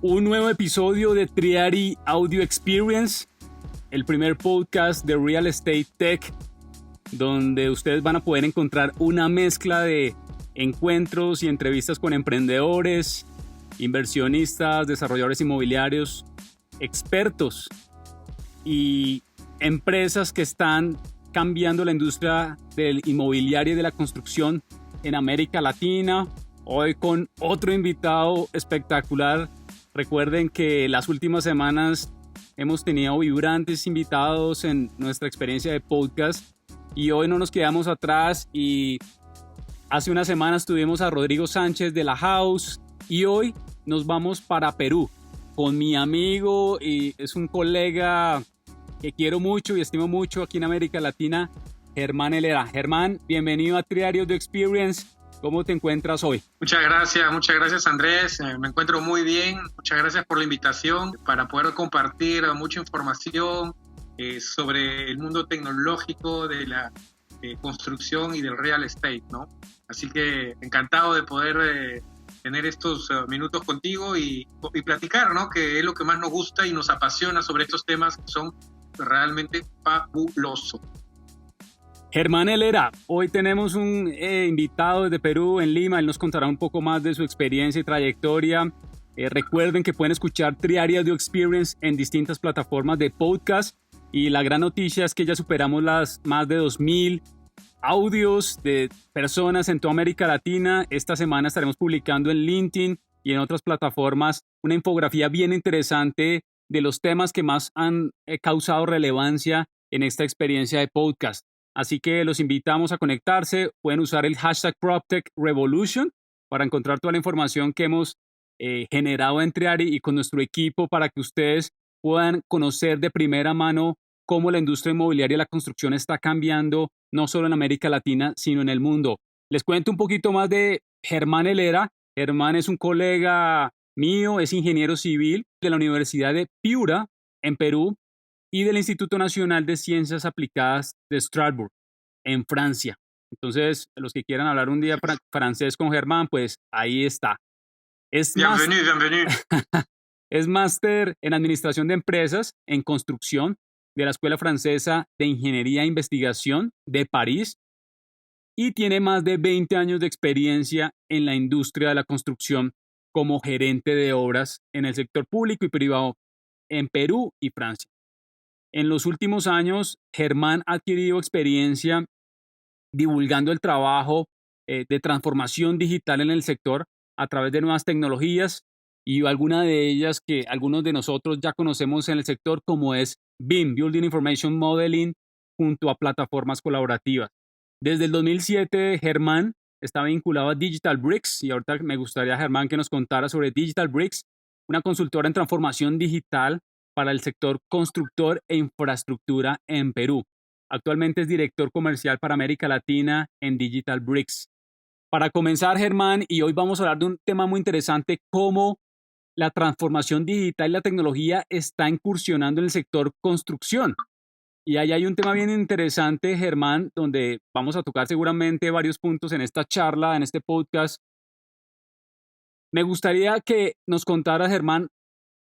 un nuevo episodio de Triari Audio Experience, el primer podcast de Real Estate Tech, donde ustedes van a poder encontrar una mezcla de encuentros y entrevistas con emprendedores, inversionistas, desarrolladores inmobiliarios, expertos y empresas que están cambiando la industria del inmobiliario y de la construcción en América Latina. Hoy con otro invitado espectacular. Recuerden que las últimas semanas hemos tenido vibrantes invitados en nuestra experiencia de podcast y hoy no nos quedamos atrás. Y hace unas semanas tuvimos a Rodrigo Sánchez de La House y hoy nos vamos para Perú con mi amigo y es un colega que quiero mucho y estimo mucho aquí en América Latina, Germán Helera. Germán, bienvenido a Triari Audio Experience. ¿Cómo te encuentras hoy? Muchas gracias Andrés, me encuentro muy bien, muchas gracias por la invitación para poder compartir mucha información sobre el mundo tecnológico de la construcción y del real estate, ¿no? Así que encantado de poder tener estos minutos contigo y platicar, ¿no? Que es lo que más nos gusta y nos apasiona sobre estos temas que son realmente fabulosos. Germán Helera, hoy tenemos un invitado desde Perú, en Lima. Él nos contará un poco más de su experiencia y trayectoria. Recuerden que pueden escuchar Triari Audio Experience en distintas plataformas de podcast. Y la gran noticia es que ya superamos las más de 2,000 audios de personas en toda América Latina. Esta semana estaremos publicando en LinkedIn y en otras plataformas una infografía bien interesante de los temas que más han causado relevancia en esta experiencia de podcast. Así que los invitamos a conectarse. Pueden usar el hashtag PropTechRevolution para encontrar toda la información que hemos generado en Triari y con nuestro equipo para que ustedes puedan conocer de primera mano cómo la industria inmobiliaria y la construcción está cambiando, no solo en América Latina, sino en el mundo. Les cuento un poquito más de Germán Helera. Germán es un colega mío, es ingeniero civil de la Universidad de Piura, en Perú, y del Instituto Nacional de Ciencias Aplicadas de Strasbourg, en Francia. Entonces, los que quieran hablar un día francés con Germán, pues ahí está. Bienvenido. Es máster en Administración de Empresas en Construcción de la Escuela Francesa de Ingeniería e Investigación de París y tiene más de 20 años de experiencia en la industria de la construcción como gerente de obras en el sector público y privado en Perú y Francia. En los últimos años, Germán ha adquirido experiencia divulgando el trabajo de transformación digital en el sector a través de nuevas tecnologías y alguna de ellas que algunos de nosotros ya conocemos en el sector, como es BIM, Building Information Modeling, junto a plataformas colaborativas. Desde el 2007, Germán está vinculado a Digital Bricks y ahorita me gustaría, Germán, que nos contara sobre Digital Bricks, una consultora en transformación digital para el sector constructor e infraestructura en Perú. Actualmente es director comercial para América Latina en Digital Bricks. Para comenzar, Germán, y hoy vamos a hablar de un tema muy interesante, cómo la transformación digital y la tecnología está incursionando en el sector construcción. Y ahí hay un tema bien interesante, Germán, donde vamos a tocar seguramente varios puntos en esta charla, en este podcast. Me gustaría que nos contaras, Germán,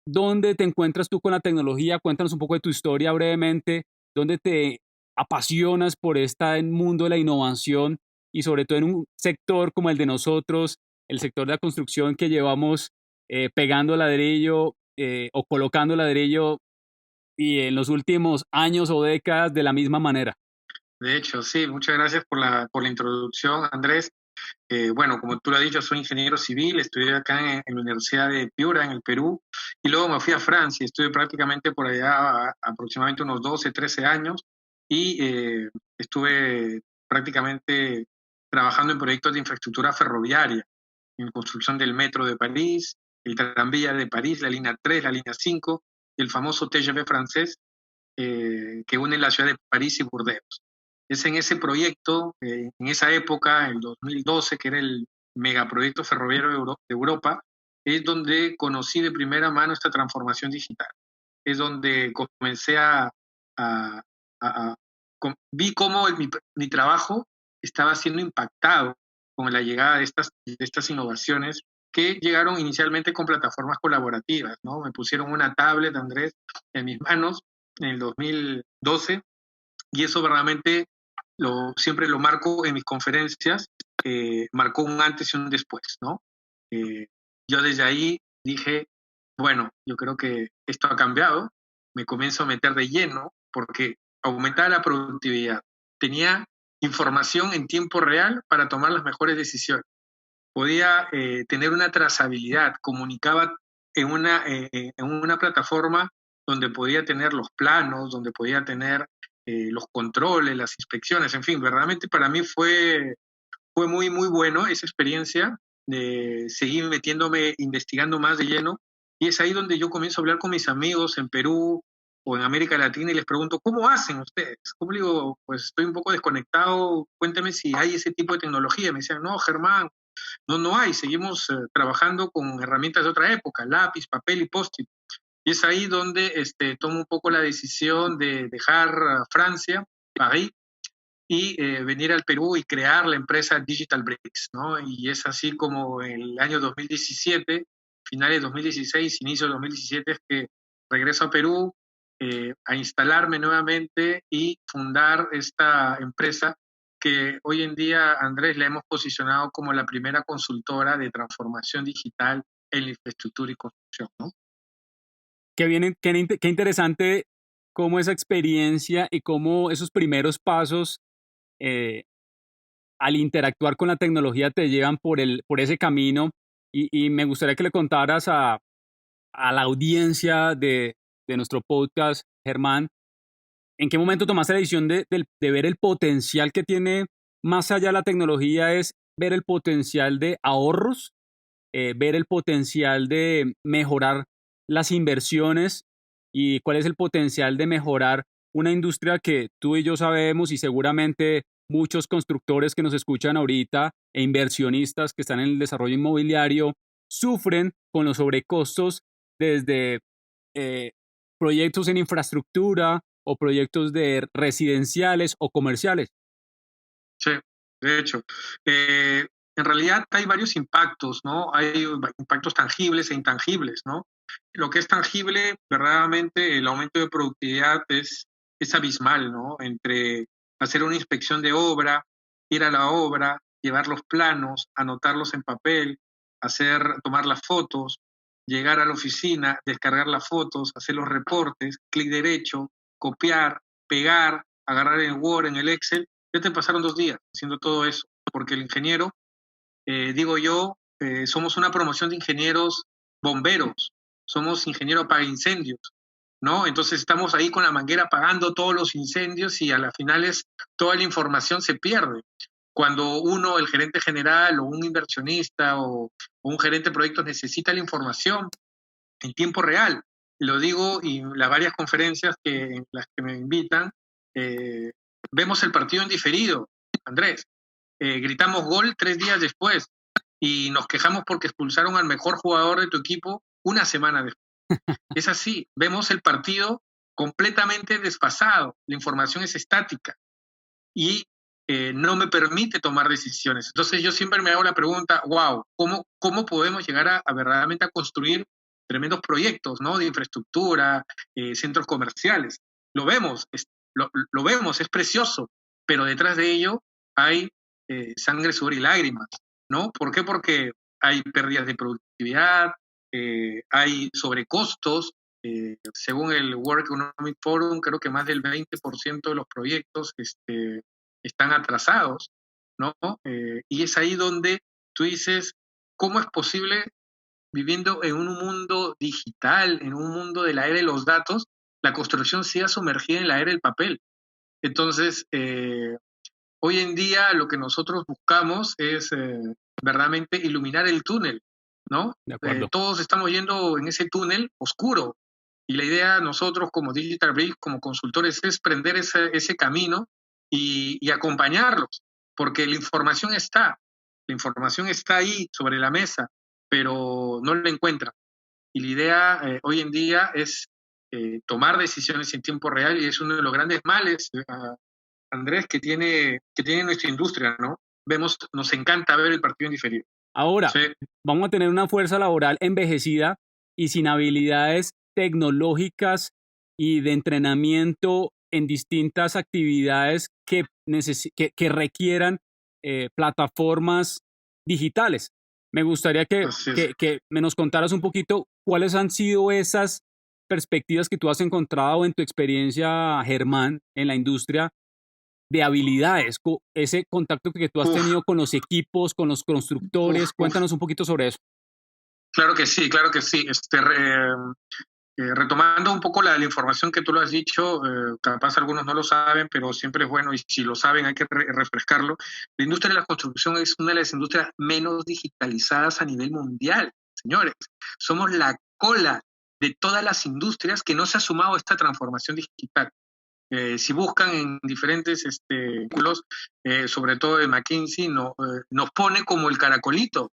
¿dónde te encuentras tú con la tecnología? Cuéntanos un poco de tu historia brevemente. ¿Dónde te apasionas por este mundo de la innovación y sobre todo en un sector como el de nosotros, el sector de la construcción que llevamos pegando ladrillo o colocando ladrillo y en los últimos años o décadas de la misma manera? De hecho, sí, muchas gracias por la introducción, Andrés. Bueno, como tú lo has dicho, soy ingeniero civil, estudié acá en la Universidad de Piura, en el Perú, y luego me fui a Francia, estuve prácticamente por allá aproximadamente unos 12, 13 años, y estuve prácticamente trabajando en proyectos de infraestructura ferroviaria, en construcción del metro de París, el tranvía de París, la línea 3, la línea 5, y el famoso TGV francés que une la ciudad de París y Burdeos. Es en ese proyecto, en esa época, en 2012, que era el megaproyecto ferroviario de Europa, es donde conocí de primera mano esta transformación digital. Es donde comencé vi cómo mi trabajo estaba siendo impactado con la llegada de estas innovaciones que llegaron inicialmente con plataformas colaborativas, ¿no? Me pusieron una tablet, Andrés, en mis manos en el 2012 y eso verdaderamente siempre lo marco en mis conferencias, marcó un antes y un después, ¿no? Yo desde ahí dije, bueno, yo creo que esto ha cambiado, me comienzo a meter de lleno porque aumentaba la productividad, tenía información en tiempo real para tomar las mejores decisiones, podía tener una trazabilidad, comunicaba en una plataforma donde podía tener los planos, donde podía tener los controles, las inspecciones, en fin, verdaderamente para mí fue muy, muy bueno esa experiencia de seguir metiéndome, investigando más de lleno, y es ahí donde yo comienzo a hablar con mis amigos en Perú o en América Latina y les pregunto, ¿cómo hacen ustedes? ¿Cómo le digo? Pues estoy un poco desconectado, cuéntame si hay ese tipo de tecnología. Me decían, no, Germán, no hay, seguimos trabajando con herramientas de otra época, lápiz, papel y post-it. Y es ahí donde tomo un poco la decisión de dejar Francia, París, y venir al Perú y crear la empresa Digital Bricks, ¿no? Y es así como en el año 2017, finales de 2016, inicio de 2017, es que regreso a Perú a instalarme nuevamente y fundar esta empresa que hoy en día, Andrés, la hemos posicionado como la primera consultora de transformación digital en la infraestructura y construcción, ¿no? Qué interesante cómo esa experiencia y cómo esos primeros pasos eh, al interactuar con la tecnología te llevan por ese camino y me gustaría que le contaras a la audiencia de nuestro podcast, Germán, ¿en qué momento tomaste la decisión de ver el potencial que tiene más allá de la tecnología? Es ver el potencial de ahorros, ver el potencial de mejorar las inversiones y cuál es el potencial de mejorar una industria que tú y yo sabemos y seguramente muchos constructores que nos escuchan ahorita e inversionistas que están en el desarrollo inmobiliario sufren con los sobrecostos desde eh, proyectos en infraestructura o proyectos de residenciales o comerciales. Sí, de hecho. En realidad hay varios impactos, ¿no? Hay impactos tangibles e intangibles, ¿no? Lo que es tangible, verdaderamente, el aumento de productividad es abismal, ¿no? Entre hacer una inspección de obra, ir a la obra, llevar los planos, anotarlos en papel, tomar las fotos, llegar a la oficina, descargar las fotos, hacer los reportes, clic derecho, copiar, pegar, agarrar en Word, en el Excel. Ya te pasaron 2 días haciendo todo eso, porque el ingeniero, digo yo, somos una promoción de ingenieros bomberos, somos ingenieros apaga incendios, ¿no? Entonces estamos ahí con la manguera apagando todos los incendios y a las finales toda la información se pierde. Cuando uno, el gerente general o un inversionista o un gerente de proyectos necesita la información en tiempo real, lo digo y las varias conferencias en las que me invitan, vemos el partido en diferido, Andrés. Gritamos gol 3 días después y nos quejamos porque expulsaron al mejor jugador de tu equipo una semana después. Es así, vemos el partido completamente desfasado, la información es estática y no me permite tomar decisiones. Entonces yo siempre me hago la pregunta, wow, ¿cómo podemos llegar a verdaderamente a construir tremendos proyectos, ¿no? De infraestructura, centros comerciales? Lo vemos, lo vemos, es precioso, pero detrás de ello hay sangre, sudor y lágrimas, ¿no? ¿Por qué? Porque hay pérdidas de productividad, hay sobrecostos. Según el World Economic Forum, creo que más del 20% de los proyectos están atrasados, ¿no? Y es ahí donde tú dices, ¿cómo es posible viviendo en un mundo digital, en un mundo de la era de los datos, la construcción sea sumergida en la era del papel? Entonces, hoy en día lo que nosotros buscamos es verdaderamente iluminar el túnel, ¿no? De acuerdo. Todos estamos yendo en ese túnel oscuro y la idea nosotros como Digital Bricks, como consultores, es prender ese camino y acompañarlos, porque la información está ahí sobre la mesa, pero no la encuentran. Y la idea hoy en día es tomar decisiones en tiempo real y es uno de los grandes males, Andrés, que tiene nuestra industria, ¿no? Nos encanta ver el partido en diferido. Ahora, Sí, vamos a tener una fuerza laboral envejecida y sin habilidades tecnológicas y de entrenamiento en distintas actividades que requieran plataformas digitales. Me gustaría así es. que me nos contaras un poquito cuáles han sido esas perspectivas que tú has encontrado en tu experiencia, Germán, en la industria de habilidades, ese contacto que tú has Uf, tenido con los equipos, con los uf, constructores. uf. Cuéntanos un poquito sobre eso. Claro que sí, claro que sí. Retomando un poco la información que tú lo has dicho, capaz algunos no lo saben, pero siempre es bueno, y si lo saben hay que refrescarlo. La industria de la construcción es una de las industrias menos digitalizadas a nivel mundial, señores. Somos la cola de todas las industrias que no se ha sumado a esta transformación digital. Si buscan en diferentes artículos, sobre todo de McKinsey, nos pone como el caracolito.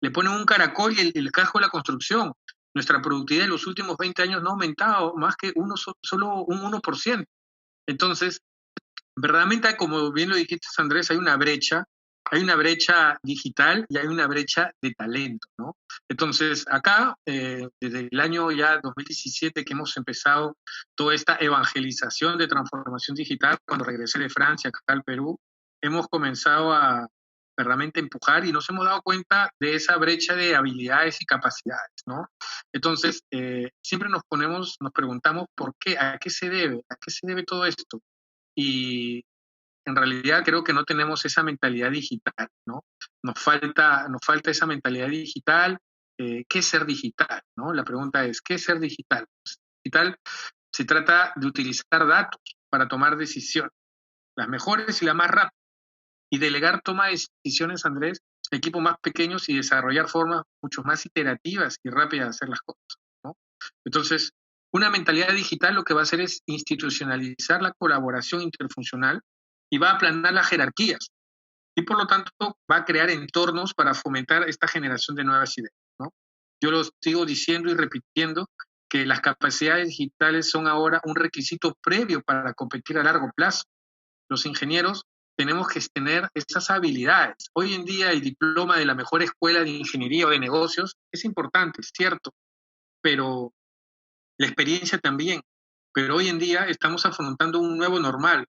Le ponen un caracol y el casco de la construcción. Nuestra productividad en los últimos 20 años no ha aumentado más que solo un 1%. Entonces, verdaderamente, como bien lo dijiste, Andrés, hay una brecha digital y hay una brecha de talento, ¿no? Entonces, acá, desde el año ya 2017 que hemos empezado toda esta evangelización de transformación digital, cuando regresé de Francia acá al Perú, hemos comenzado a verdaderamente empujar y nos hemos dado cuenta de esa brecha de habilidades y capacidades, ¿no? Entonces, siempre nos preguntamos por qué, a qué se debe, a qué se debe todo esto. Y en realidad creo que no tenemos esa mentalidad digital, ¿no? Nos falta esa mentalidad digital. ¿Qué es ser digital? ¿No? La pregunta es, ¿qué es ser digital? Pues, digital se trata de utilizar datos para tomar decisiones, las mejores y las más rápidas, y delegar toma de decisiones, Andrés, a equipos más pequeños y desarrollar formas mucho más iterativas y rápidas de hacer las cosas, ¿no? Entonces, una mentalidad digital lo que va a hacer es institucionalizar la colaboración interfuncional y va a aplanar las jerarquías y por lo tanto va a crear entornos para fomentar esta generación de nuevas ideas, ¿no? Yo lo sigo diciendo y repitiendo que las capacidades digitales son ahora un requisito previo para competir a largo plazo. Los ingenieros tenemos que tener esas habilidades. Hoy en día el diploma de la mejor escuela de ingeniería o de negocios es importante, es cierto, pero la experiencia también. Pero hoy en día estamos afrontando un nuevo normal.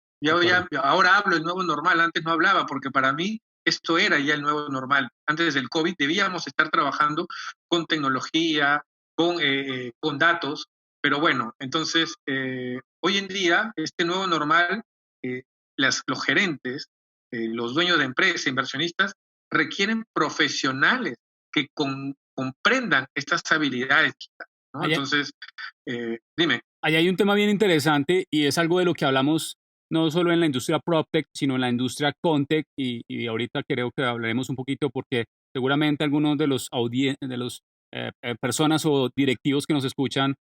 Ahora hablo del nuevo normal, antes no hablaba, porque para mí esto era ya el nuevo normal. Antes del COVID debíamos estar trabajando con tecnología, con datos, pero bueno, entonces hoy en día este nuevo normal, eh, los gerentes, los dueños de empresas, inversionistas, requieren profesionales que comprendan estas habilidades, ¿no? Allá, Entonces, dime. allá hay un tema bien interesante y es algo de lo que hablamos no solo en la industria PropTech, sino en la industria ConTech y ahorita creo que hablaremos un poquito porque seguramente algunos de los personas o directivos que nos escuchan,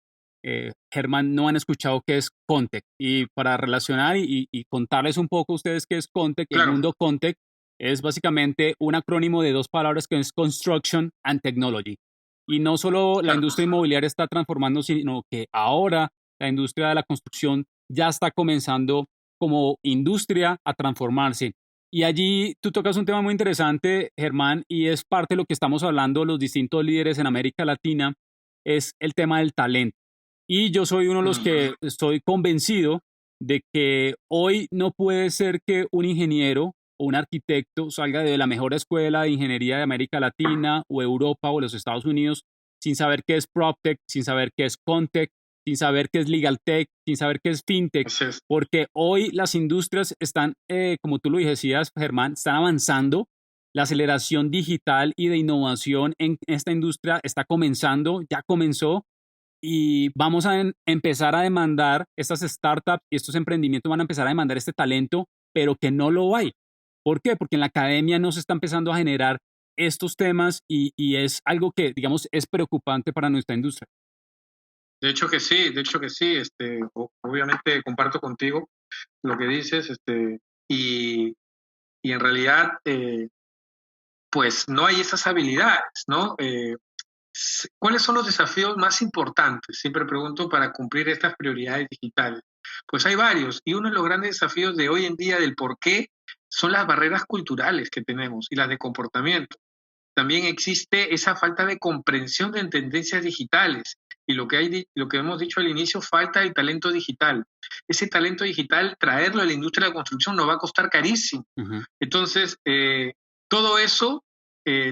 Germán, no han escuchado qué es ConTech. Y para relacionar y contarles un poco a ustedes qué es ConTech, el Claro, mundo ConTech es básicamente un acrónimo de dos palabras que es Construction and Technology. Y no solo la claro. industria inmobiliaria está transformando, sino que ahora la industria de la construcción ya está comenzando como industria a transformarse. Y allí tú tocas un tema muy interesante, Germán, y es parte de lo que estamos hablando los distintos líderes en América Latina, es el tema del talento. Y yo soy uno de los Mm, que estoy convencido de que hoy no puede ser que un ingeniero o un arquitecto salga de la mejor escuela de ingeniería de América Latina o Europa o los Estados Unidos sin saber qué es PropTech, sin saber qué es ConTech, sin saber qué es LegalTech, sin saber qué es FinTech, así es. porque hoy las industrias están, como tú lo decías, Germán, están avanzando. La aceleración digital y de innovación en esta industria está comenzando, ya comenzó, y vamos a empezar a demandar estas startups y estos emprendimientos van a empezar a demandar este talento, pero que no lo hay. ¿Por qué? Porque en la academia no se está empezando a generar estos temas y es algo que, digamos, es preocupante para nuestra industria. De hecho que sí, obviamente comparto contigo lo que dices, y, y en realidad, pues no hay esas habilidades, ¿no? ¿Cuáles son los desafíos más importantes? Siempre pregunto para cumplir estas prioridades digitales. Pues hay varios, y uno de los grandes desafíos de hoy en día del por qué son las barreras culturales que tenemos y las de comportamiento. también existe esa falta de comprensión de tendencias digitales. Y lo que hemos dicho al inicio, falta el talento digital. Ese talento digital, traerlo a la industria de la construcción nos va a costar carísimo. Ujú. Entonces, todo eso,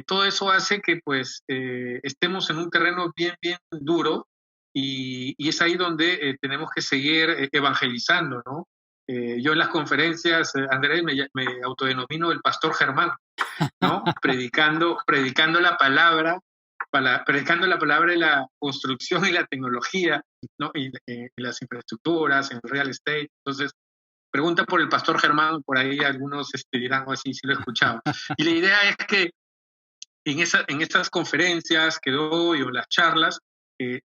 todo eso hace que pues estemos en un terreno bien, bien duro y es ahí donde tenemos que seguir evangelizando, ¿no? Yo en las conferencias, Andrés, me autodenomino el pastor Germán, ¿no? Predicando la palabra, predicando la palabra de la construcción y la tecnología, ¿no? Y las infraestructuras, en el real estate. Entonces, pregunta por el pastor Germán, por ahí algunos dirán, oh, sí, sí lo he escuchado. Y la idea es que en estas conferencias que doy o las charlas,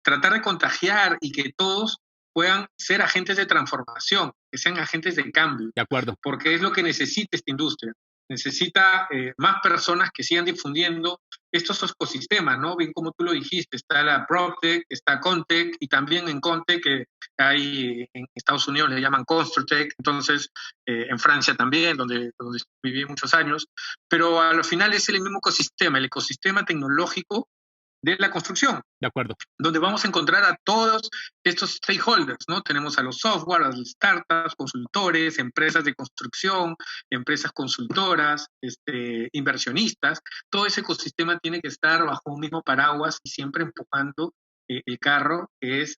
tratar de contagiar y que todos puedan ser agentes de transformación, que sean agentes de cambio, De acuerdo. porque es lo que necesita esta industria. Necesita más personas que sigan difundiendo estos ecosistemas, ¿no? Bien como tú lo dijiste, está la PropTech, está Contech, y también en Contech, que hay en Estados Unidos le llaman Construtech, entonces en Francia también, donde viví muchos años, pero al final es el mismo ecosistema, el ecosistema tecnológico de la construcción, De acuerdo. donde vamos a encontrar a todos estos stakeholders, ¿no? Tenemos a los software, a las startups, consultores, empresas de construcción, empresas consultoras, inversionistas. Todo ese ecosistema tiene que estar bajo un mismo paraguas y siempre empujando el carro, que es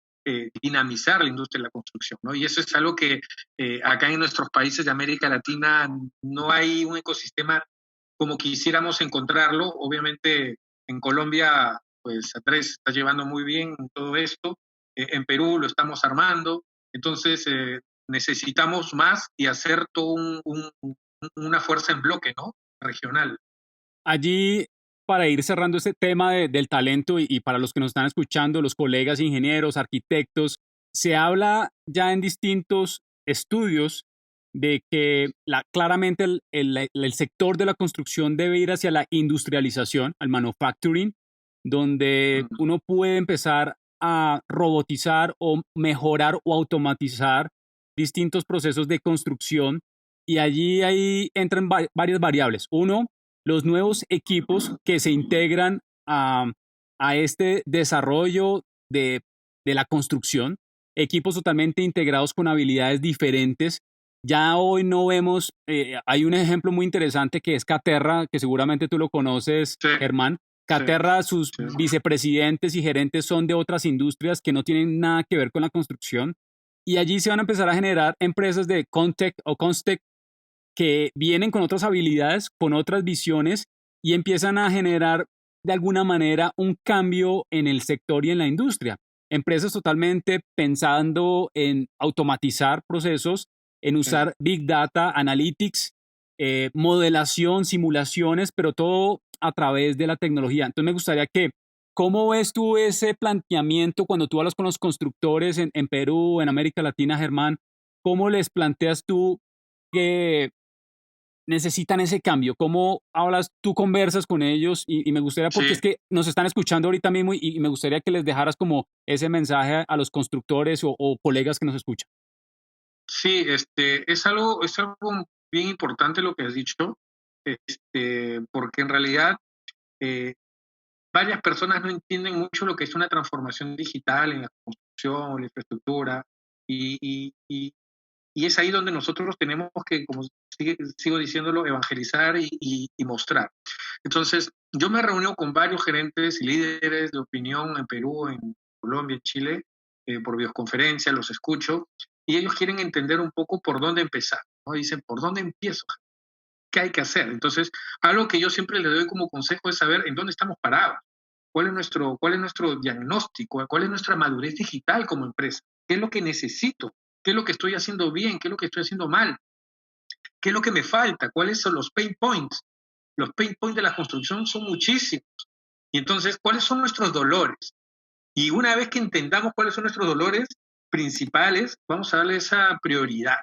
dinamizar la industria de la construcción, ¿no? Y eso es algo que acá en nuestros países de América Latina no hay un ecosistema como quisiéramos encontrarlo. Obviamente en Colombia pues Andrés está llevando muy bien todo esto, en Perú lo estamos armando, entonces necesitamos más y hacer todo una fuerza en bloque, ¿no? Regional. Allí, para ir cerrando este tema del talento y para los que nos están escuchando, los colegas ingenieros, arquitectos, se habla ya en distintos estudios de que claramente el sector de la construcción debe ir hacia la industrialización, al manufacturing, donde uno puede empezar a robotizar o mejorar o automatizar distintos procesos de construcción y allí ahí entran varias variables. Uno, los nuevos equipos que se integran a este desarrollo de la construcción, equipos totalmente integrados con habilidades diferentes. Ya hoy no vemos, hay un ejemplo muy interesante que es Caterra, que seguramente tú lo conoces, Sí, Germán. Caterra, sus sí. vicepresidentes y gerentes son de otras industrias que no tienen nada que ver con la construcción. Y allí se van a empezar a generar empresas de Contech o Constech que vienen con otras habilidades, con otras visiones y empiezan a generar de alguna manera un cambio en el sector y en la industria. Empresas totalmente pensando en automatizar procesos, en usar Big Data, Analytics, modelación, simulaciones, pero todo a través de la tecnología. Entonces me gustaría que, ¿cómo ves tú ese planteamiento cuando tú hablas con los constructores en Perú, en América Latina, Germán? ¿Cómo les planteas tú que necesitan ese cambio? ¿Cómo hablas, tú conversas con ellos? Y me gustaría, porque Sí, es que nos están escuchando ahorita mismo y me gustaría que les dejaras como ese mensaje a los constructores o colegas que nos escuchan. sí, es algo bien importante lo que has dicho, porque en realidad eh, varias personas no entienden mucho lo que es una transformación digital en la construcción, la infraestructura, y, y, y, y es ahí donde nosotros tenemos que, como sigo diciéndolo, evangelizar y mostrar. Entonces, yo me he reunido con varios gerentes y líderes de opinión en Perú, en Colombia, en Chile, por videoconferencia, los escucho, y ellos quieren entender un poco por dónde empezar, ¿no? Dicen, ¿por dónde empiezo? ¿Qué hay que hacer? Entonces, algo que yo siempre les doy como consejo es saber en dónde estamos parados, cuál es nuestro diagnóstico, cuál es nuestra madurez digital como empresa, qué es lo que necesito, qué es lo que estoy haciendo bien, qué es lo que estoy haciendo mal, qué es lo que me falta, cuáles son los pain points. Los pain points de la construcción son muchísimos. Y entonces, ¿cuáles son nuestros dolores? Y una vez que entendamos cuáles son nuestros dolores principales, vamos a darle esa prioridad.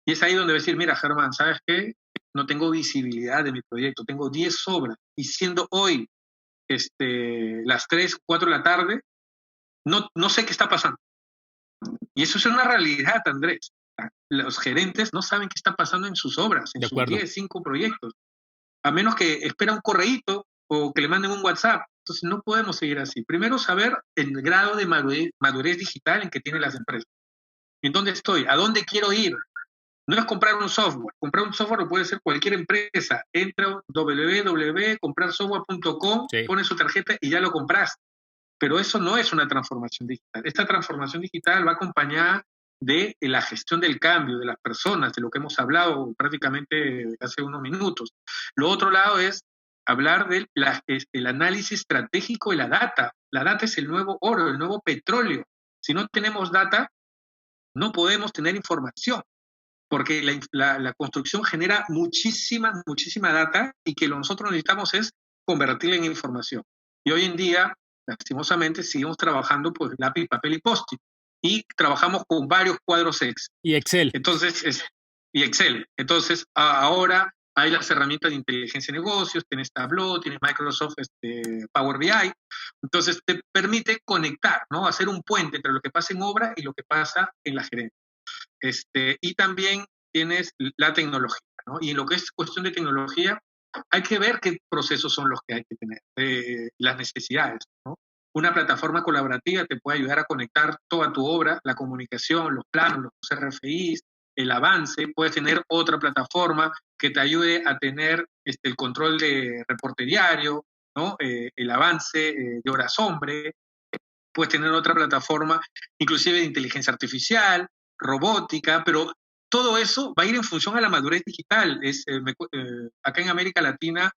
Y es ahí donde voy a decir, mira, Germán, ¿sabes qué? No tengo visibilidad de mi proyecto, tengo 10 obras, y siendo hoy las 3, 4 de la tarde, no sé qué está pasando. Y eso es una realidad, Andrés. Los gerentes no saben qué está pasando en sus obras, en De sus acuerdo. 10, 5 proyectos. A menos que espera un correíto o que le manden un WhatsApp. Entonces no podemos seguir así. Primero saber el grado de madurez digital en que tienen las empresas. ¿En dónde estoy? ¿A dónde quiero ir? No es comprar un software. Comprar un software lo puede ser cualquier empresa. Entra a www.comprarsoftware.com, Sí. pone su tarjeta y ya lo compraste. Pero eso no es una transformación digital. Esta transformación digital va acompañada de la gestión del cambio, de las personas, de lo que hemos hablado prácticamente hace unos minutos. Lo otro lado es hablar del análisis estratégico de la data. La data es el nuevo oro, el nuevo petróleo. Si no tenemos data, no podemos tener información, porque la construcción genera muchísima data y que lo que nosotros necesitamos es convertirla en información. Y hoy en día, lastimosamente, seguimos trabajando pues lápiz, papel y post-it. Y trabajamos con varios cuadros Excel. Y Excel. Entonces, y Excel. Entonces, ahora hay las herramientas de inteligencia de negocios, tienes Tableau, tienes Microsoft Power BI. Entonces, te permite conectar, ¿no? Hacer un puente entre lo que pasa en obra y lo que pasa en la gerencia. Y también tienes la tecnología, ¿no? Y en lo que es cuestión de tecnología, hay que ver qué procesos son los que hay que tener, las necesidades, ¿no? Una plataforma colaborativa te puede ayudar a conectar toda tu obra, la comunicación, los planos, los RFIs, el avance. Puedes tener otra plataforma que te ayude a tener el control de reporte diario, ¿no? El avance de horas hombre. Puedes tener otra plataforma, inclusive de inteligencia artificial, robótica, pero todo eso va a ir en función a la madurez digital. Acá en América Latina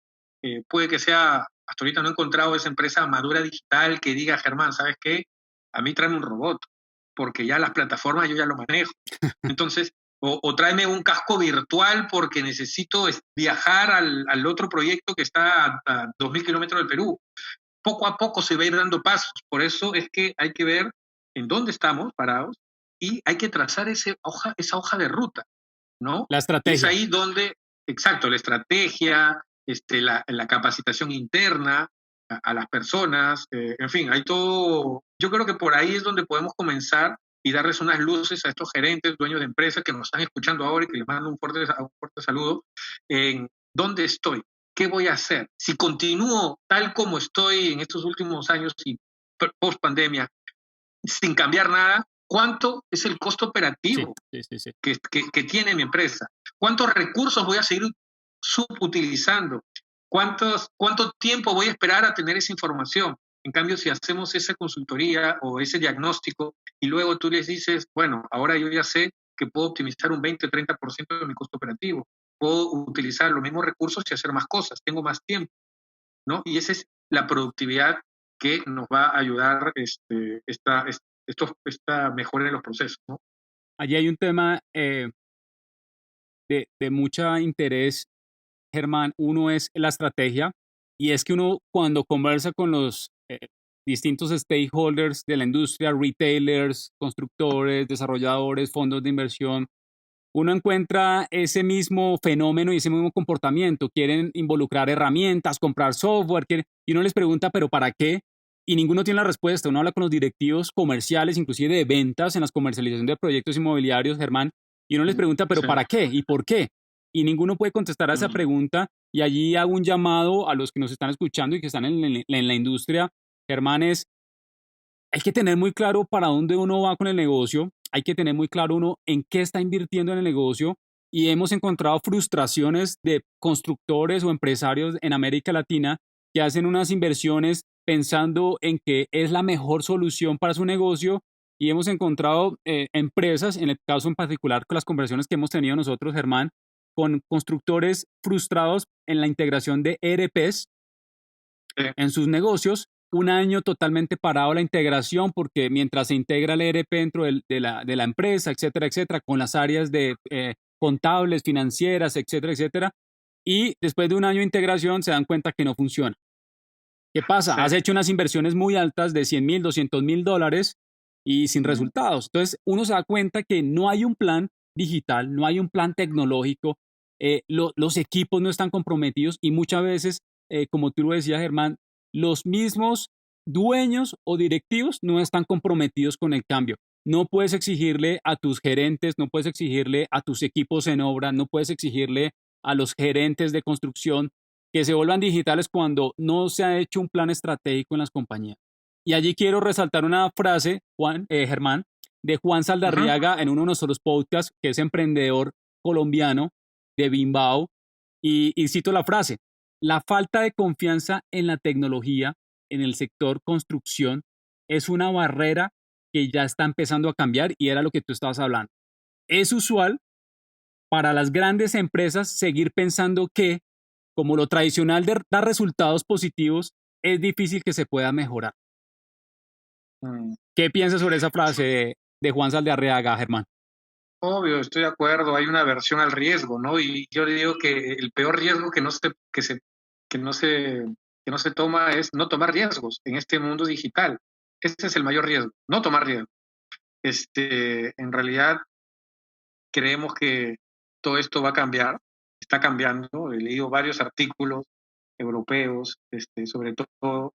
puede que sea, hasta ahorita no he encontrado esa empresa madura digital que diga, Germán, ¿sabes qué? A mí tráeme un robot, porque ya las plataformas yo ya lo manejo. Entonces, o tráeme un casco virtual porque necesito viajar al otro proyecto que está a 2.000 kilómetros del Perú. Poco a poco se va a ir dando pasos. Por eso es que hay que ver en dónde estamos parados y hay que trazar esa hoja de ruta, ¿no? La estrategia. Es ahí donde, exacto, la estrategia, la capacitación interna a las personas, en fin, hay todo. Yo creo que por ahí es donde podemos comenzar y darles unas luces a estos gerentes, dueños de empresas que nos están escuchando ahora y que les mando un fuerte saludo, en dónde estoy. ¿Qué voy a hacer? Si continúo tal como estoy en estos últimos años y post pandemia, sin cambiar nada, ¿cuánto es el costo operativo sí. Que tiene mi empresa? ¿Cuántos recursos voy a seguir subutilizando? ¿Cuánto tiempo voy a esperar a tener esa información? En cambio, si hacemos esa consultoría o ese diagnóstico y luego tú les dices, bueno, ahora yo ya sé que puedo optimizar un 20 o 30% de mi costo operativo, puedo utilizar los mismos recursos y hacer más cosas, tengo más tiempo, ¿no? Y esa es la productividad que nos va a ayudar esta mejora en los procesos, ¿no? Allí hay un tema de mucho interés, Germán. Uno es la estrategia, y es que uno cuando conversa con los distintos stakeholders de la industria, retailers, constructores, desarrolladores, fondos de inversión, uno encuentra ese mismo fenómeno y ese mismo comportamiento. Quieren involucrar herramientas, comprar software, y uno les pregunta, ¿pero para qué? Y ninguno tiene la respuesta. Uno habla con los directivos comerciales, inclusive de ventas en las comercializaciones de proyectos inmobiliarios, Germán, y uno les pregunta, ¿pero ¿para qué? ¿Y por qué? Y ninguno puede contestar a esa pregunta. Y allí hago un llamado a los que nos están escuchando y que están en la industria, Germán, hay que tener muy claro para dónde uno va con el negocio, hay que tener muy claro uno en qué está invirtiendo en el negocio, y hemos encontrado frustraciones de constructores o empresarios en América Latina que hacen unas inversiones pensando en que es la mejor solución para su negocio, y hemos encontrado empresas, en el caso en particular con las conversiones que hemos tenido nosotros, Germán, con constructores frustrados en la integración de ERPs en sus negocios. Un año totalmente parado la integración, porque mientras se integra el ERP dentro de la empresa, etcétera, etcétera, con las áreas de contables, financieras, etcétera, etcétera, y después de un año de integración se dan cuenta que no funciona. ¿Qué pasa? Has hecho unas inversiones muy altas de $100,000, $200,000 y sin resultados. Entonces uno se da cuenta que no hay un plan digital, no hay un plan tecnológico, los equipos no están comprometidos, y muchas veces, como tú lo decías, Germán, los mismos dueños o directivos no están comprometidos con el cambio. No puedes exigirle a tus gerentes, no puedes exigirle a tus equipos en obra, no puedes exigirle a los gerentes de construcción que se vuelvan digitales cuando no se ha hecho un plan estratégico en las compañías. Y allí quiero resaltar una frase, Germán, de Juan Ujú. Saldarriaga en uno de nuestros podcasts, que es emprendedor colombiano de Bimbao, y cito la frase: la falta de confianza en la tecnología en el sector construcción es una barrera que ya está empezando a cambiar y era lo que tú estabas hablando. Es usual para las grandes empresas seguir pensando que, como lo tradicional de dar resultados positivos, es difícil que se pueda mejorar. Mm. ¿Qué piensas sobre esa frase de Juan Saldarriaga, Germán? Obvio, estoy de acuerdo, hay una aversión al riesgo, ¿no? Y yo le digo que el peor riesgo que no se, que no se toma es no tomar riesgos en este mundo digital. Este es el mayor riesgo, no tomar riesgos. En realidad creemos que todo esto va a cambiar, está cambiando. He leído varios artículos europeos, sobre todo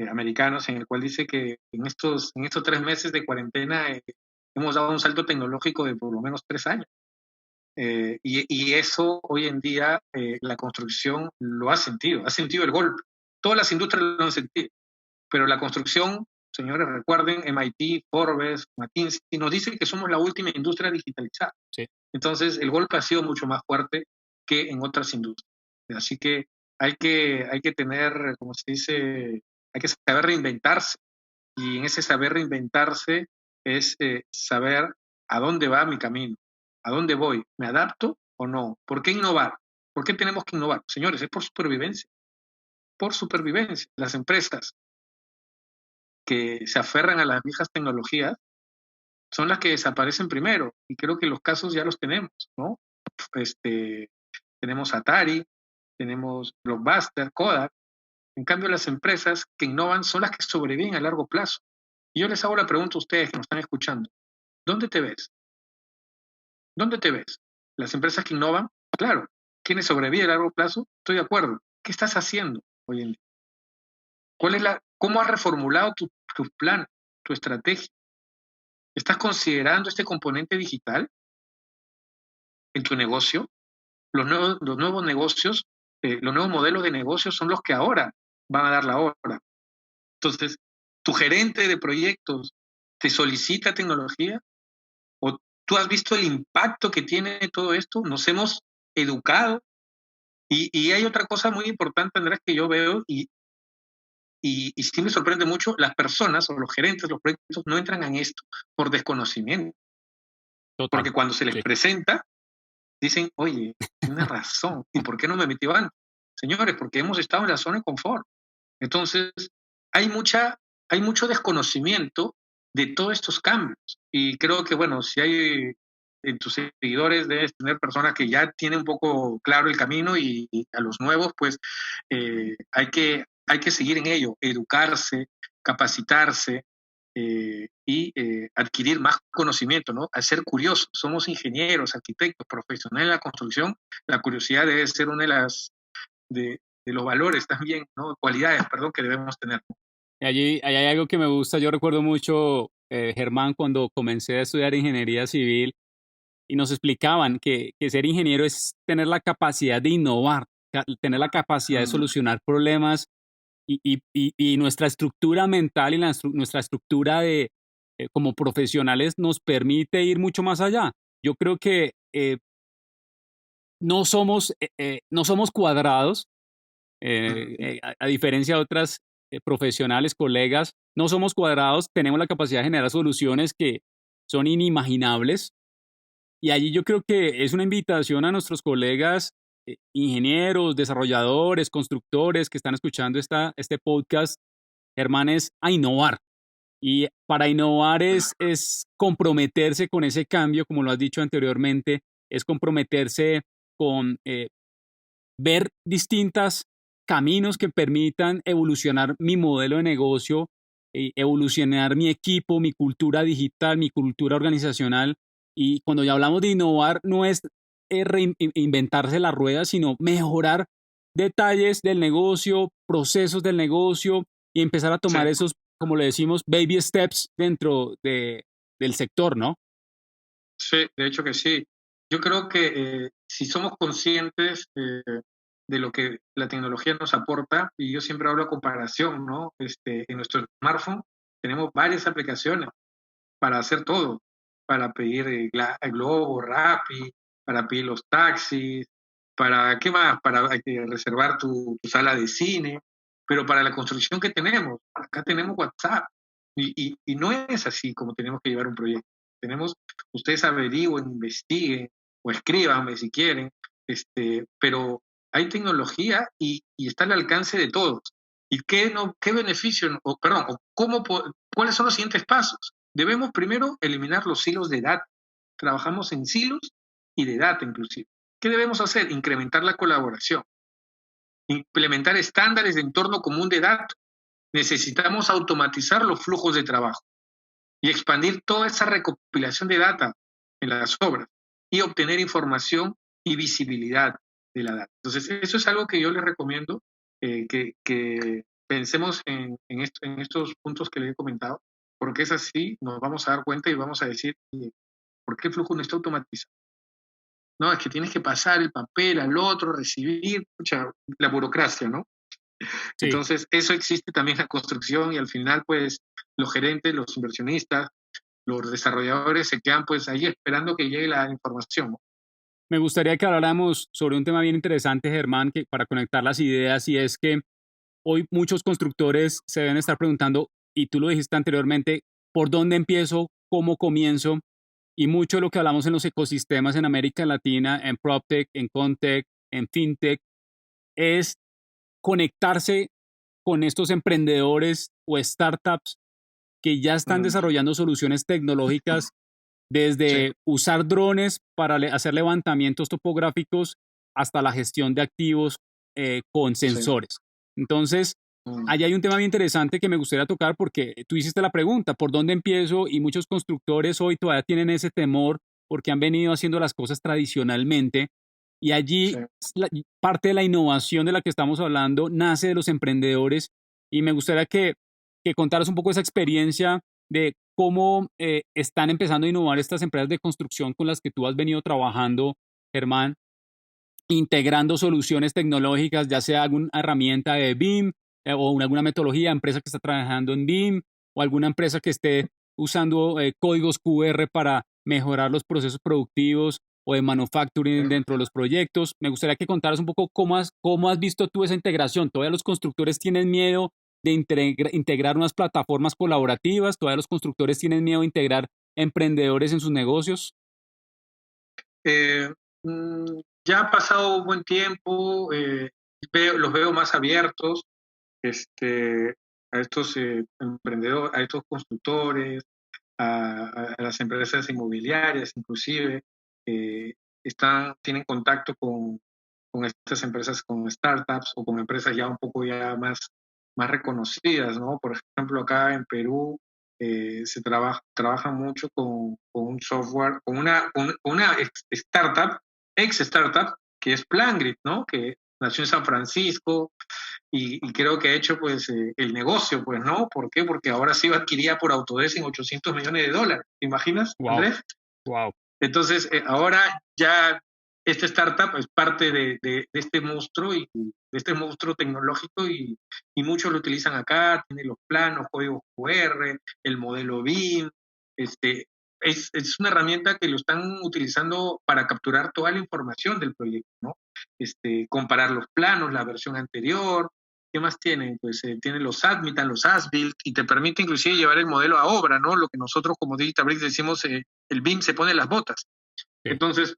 americanos, en el cual dice que en estos 3 meses de cuarentena hemos dado un salto tecnológico de por lo menos 3 años. Y eso hoy en día la construcción lo ha sentido el golpe. Todas las industrias lo han sentido, pero la construcción, señores, recuerden, MIT, Forbes, McKinsey, nos dicen que somos la última industria digitalizada. Sí. Entonces, el golpe ha sido mucho más fuerte que en otras industrias. Así que hay que tener, como se dice, hay que saber reinventarse. Y en ese saber reinventarse es saber a dónde va mi camino, a dónde voy, me adapto o no. ¿Por qué innovar? ¿Por qué tenemos que innovar? Señores, es por supervivencia, por supervivencia. Las empresas que se aferran a las viejas tecnologías son las que desaparecen primero. Y creo que los casos ya los tenemos, ¿no? Tenemos Atari, tenemos Blockbuster, Kodak. En cambio, las empresas que innovan son las que sobreviven a largo plazo. Y yo les hago la pregunta a ustedes que nos están escuchando. ¿Dónde te ves? ¿Dónde te ves? Las empresas que innovan, claro. ¿Quiénes sobreviven a largo plazo? Estoy de acuerdo. ¿Qué estás haciendo hoy en día? ¿Cómo has reformulado tu plan, tu estrategia? ¿Estás considerando este componente digital en tu negocio? Los nuevos negocios, los nuevos modelos de negocio son los que ahora van a dar la hora. Entonces, ¿tu gerente de proyectos te solicita tecnología? ¿O tú has visto el impacto que tiene todo esto? Nos hemos educado. Y hay otra cosa muy importante, Andrés, que yo veo y sí me sorprende mucho, las personas o los gerentes de los proyectos no entran en esto por desconocimiento. Total. Porque cuando se les Sí. presenta, dicen, oye, tiene razón, ¿y por qué no me metí antes? Señores, porque hemos estado en la zona de confort. Entonces, hay, mucha, hay mucho desconocimiento de todos estos cambios. Y creo que, bueno, si hay en tus seguidores, debes tener personas que ya tienen un poco claro el camino y a los nuevos, pues hay que seguir en ello, educarse, capacitarse adquirir más conocimiento, ¿no? Al ser curiosos, somos ingenieros, arquitectos, profesionales de la construcción, la curiosidad debe ser una de los valores también, ¿no? Cualidades, perdón, que debemos tener. Y allí hay algo que me gusta. Yo recuerdo mucho, Germán, cuando comencé a estudiar ingeniería civil y nos explicaban que ser ingeniero es tener la capacidad de innovar, tener la capacidad de solucionar problemas y nuestra estructura mental y nuestra estructura de, como profesionales nos permite ir mucho más allá. Yo creo que no somos cuadrados, a diferencia de otras profesionales, colegas, no somos cuadrados, tenemos la capacidad de generar soluciones que son inimaginables. Y allí yo creo que es una invitación a nuestros colegas, ingenieros, desarrolladores, constructores que están escuchando este podcast, Germán, es a innovar. Y para innovar es comprometerse con ese cambio, como lo has dicho anteriormente, es comprometerse con ver distintos caminos que permitan evolucionar mi modelo de negocio, evolucionar mi equipo, mi cultura digital, mi cultura organizacional. Y cuando ya hablamos de innovar, no es inventarse la rueda, sino mejorar detalles del negocio, procesos del negocio y empezar a Sí, tomar esos, como le decimos, baby steps dentro del sector, ¿no? sí, de hecho que sí. Yo creo que si somos conscientes de lo que la tecnología nos aporta, y yo siempre hablo de comparación, ¿no? En nuestro smartphone tenemos varias aplicaciones para hacer todo, para pedir Globo, Rappi, para pedir los taxis, para, ¿qué más? Para reservar tu sala de cine, pero para la construcción que tenemos, acá tenemos WhatsApp, y no es así como tenemos que llevar un proyecto. Tenemos, ustedes averigüen, investiguen, o escríbanme si quieren, pero hay tecnología y está al alcance de todos. ¿Y qué beneficio, o, perdón, o cuáles son los siguientes pasos? Debemos primero eliminar los silos de data. Trabajamos en silos y de data inclusive. ¿Qué debemos hacer? Incrementar la colaboración, implementar estándares de entorno común de datos. Necesitamos automatizar los flujos de trabajo y expandir toda esa recopilación de data en las obras y obtener información y visibilidad de la data. Entonces, eso es algo que yo les recomiendo, que pensemos en estos puntos que les he comentado, porque es así, nos vamos a dar cuenta y vamos a decir, ¿por qué el flujo no está automatizado? No, es que tienes que pasar el papel al otro, recibir, la burocracia, ¿no? Sí. Entonces, eso existe también en la construcción, y al final, pues, los gerentes, los inversionistas, los desarrolladores se quedan pues ahí esperando que llegue la información, ¿no? Me gustaría que habláramos sobre un tema bien interesante, Germán, que para conectar las ideas, y es que hoy muchos constructores se deben estar preguntando, y tú lo dijiste anteriormente, ¿por dónde empiezo? ¿Cómo comienzo? Y mucho de lo que hablamos en los ecosistemas en América Latina, en PropTech, en Contech, en FinTech, es conectarse con estos emprendedores o startups que ya están Mm, desarrollando soluciones tecnológicas, sí, desde usar drones para hacer levantamientos topográficos hasta la gestión de activos con sí. sensores. Entonces, Mm, allá hay un tema bien interesante que me gustaría tocar porque tú hiciste la pregunta, ¿por dónde empiezo? Y muchos constructores hoy todavía tienen ese temor porque han venido haciendo las cosas tradicionalmente, y allí sí. parte de la innovación de la que estamos hablando nace de los emprendedores, y me gustaría que contaras un poco esa experiencia de cómo están empezando a innovar estas empresas de construcción con las que tú has venido trabajando, Germán, integrando soluciones tecnológicas, ya sea alguna herramienta de BIM o alguna metodología, empresa que está trabajando en BIM o alguna empresa que esté usando códigos QR para mejorar los procesos productivos o de manufacturing dentro de los proyectos. Me gustaría que contaras un poco cómo has visto tú esa integración. ¿Todavía los constructores tienen miedo de integrar unas plataformas colaborativas? ¿Todavía los constructores tienen miedo de integrar emprendedores en sus negocios? Eh, ya ha pasado un buen tiempo, los veo más abiertos, este, a estos emprendedores, a estos constructores, a las empresas inmobiliarias inclusive, eh, tienen contacto con estas empresas, con startups o con empresas ya un poco ya más reconocidas, ¿no? Por ejemplo, acá en Perú se trabaja mucho con un software, con una ex startup, que es PlanGrid, ¿no? Que nació en San Francisco, y creo que ha hecho pues el negocio, pues, ¿no? ¿Por qué? Porque ahora sí va adquirida por Autodesk en $800 millones. ¿Te imaginas, Wow, Andrés? wow. Entonces, ahora ya esta startup es parte de este monstruo, y de este monstruo tecnológico, y muchos lo utilizan acá, tiene los planos, códigos QR, el modelo BIM. Este, es una herramienta que lo están utilizando para capturar toda la información del proyecto, ¿no? Comparar los planos, la versión anterior. ¿Qué más tienen? Pues tienen los Admitan, los As-Built, y te permite inclusive llevar el modelo a obra, ¿no? Lo que nosotros como Digital Bricks decimos, el BIM se pone las botas. Sí. Entonces,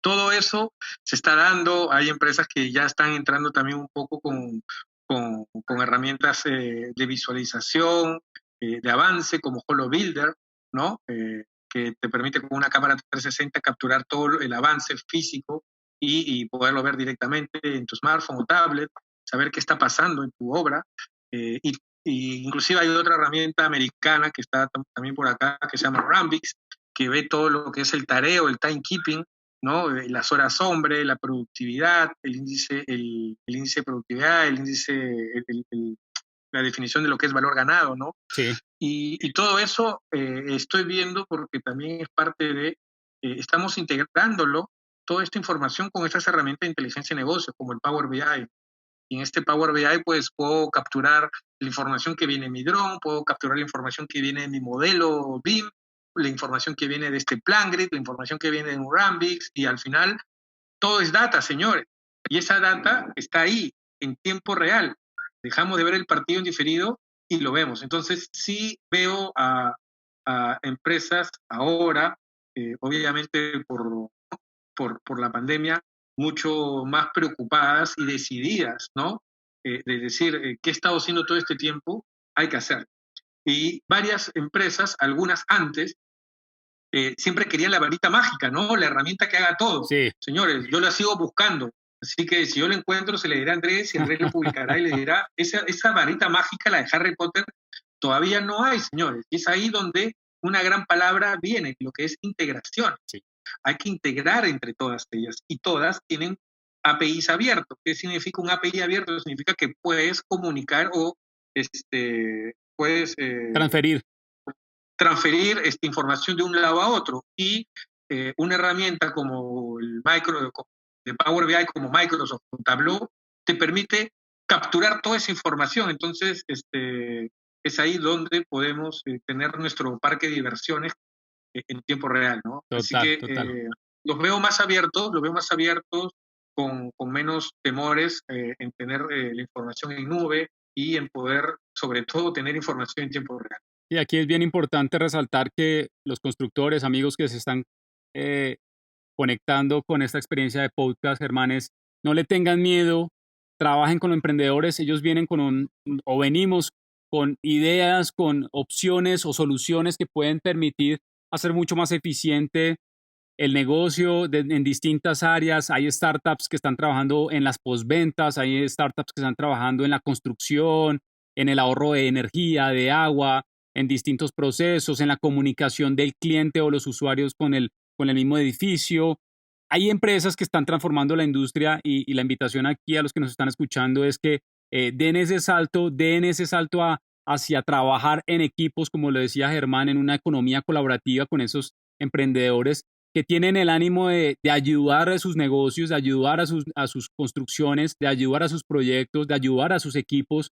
todo eso se está dando. Hay empresas que ya están entrando también un poco con herramientas de visualización, de avance, como HoloBuilder, ¿no? Que te permite con una cámara 360 capturar todo el avance físico, y poderlo ver directamente en tu smartphone o tablet, saber qué está pasando en tu obra. Y inclusive hay otra herramienta americana que está también por acá, que se llama Rambix, que ve todo lo que es el tareo, el timekeeping, ¿no? Las horas hombre, la productividad, el índice de productividad, la definición de lo que es valor ganado, ¿no? Sí. Y todo eso estoy viendo porque también es parte de, estamos integrándolo toda esta información con estas herramientas de inteligencia de negocios, como el Power BI. Y en este Power BI, pues, puedo capturar la información que viene de mi dron, puedo capturar la información que viene de mi modelo BIM, la información que viene de este PlanGrid, la información que viene de un Rambix, y al final todo es data, señores. Y esa data está ahí, en tiempo real. Dejamos de ver el partido en diferido y lo vemos. Entonces, sí veo a empresas ahora, obviamente por la pandemia, mucho más preocupadas y decididas, ¿no? De decir, ¿qué he estado haciendo todo este tiempo? Hay que hacer. Y varias empresas, algunas antes, siempre querían la varita mágica, ¿no? La herramienta que haga todo. Sí. Señores, yo la sigo buscando. Así que si yo la encuentro, se le dirá a Andrés y Andrés lo publicará y le dirá, esa varita mágica, la de Harry Potter, todavía no hay, señores. Y es ahí donde una gran palabra viene, lo que es integración. Sí. Hay que integrar entre todas ellas y todas tienen APIs abiertos. ¿Qué significa un API abierto? Significa que puedes comunicar o puedes transferir esta información de un lado a otro. Y una herramienta como el de Power BI, como Microsoft o Tableau, te permite capturar toda esa información. Entonces, es ahí donde podemos tener nuestro parque de diversiones en tiempo real, ¿no? Total, así que total. los veo más abiertos, con menos temores en tener la información en nube y en poder, sobre todo, tener información en tiempo real. Y aquí es bien importante resaltar que los constructores, amigos que se están conectando con esta experiencia de podcast, Germanes, no le tengan miedo, trabajen con los emprendedores, ellos vienen o venimos con ideas, con opciones o soluciones que pueden permitir hacer mucho más eficiente el negocio en distintas áreas. Hay startups que están trabajando en las postventas, hay startups que están trabajando en la construcción, en el ahorro de energía, de agua, en distintos procesos, en la comunicación del cliente o los usuarios con el mismo edificio. Hay empresas que están transformando la industria y la invitación aquí a los que nos están escuchando es que den ese salto hacia trabajar en equipos, como lo decía Germán, en una economía colaborativa con esos emprendedores que tienen el ánimo de ayudar a sus negocios, de ayudar a sus construcciones, de ayudar a sus proyectos, de ayudar a sus equipos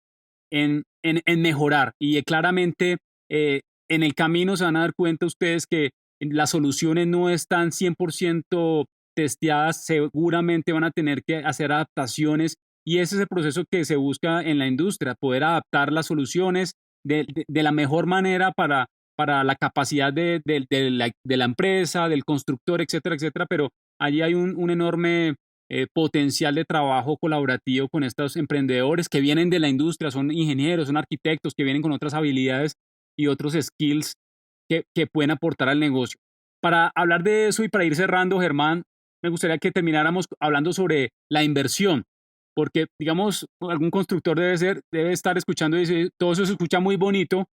en mejorar. Y claramente en el camino se van a dar cuenta ustedes que las soluciones no están 100% testeadas, seguramente van a tener que hacer adaptaciones y ese es el proceso que se busca en la industria, poder adaptar las soluciones de la mejor manera para la capacidad de la empresa, del constructor, etcétera, etcétera, pero allí hay un enorme potencial de trabajo colaborativo con estos emprendedores que vienen de la industria, son ingenieros, son arquitectos, que vienen con otras habilidades y otros skills que pueden aportar al negocio. Para hablar de eso y para ir cerrando, Germán, me gustaría que termináramos hablando sobre la inversión, porque, digamos, algún constructor debe estar escuchando y dice, todo eso se escucha muy bonito,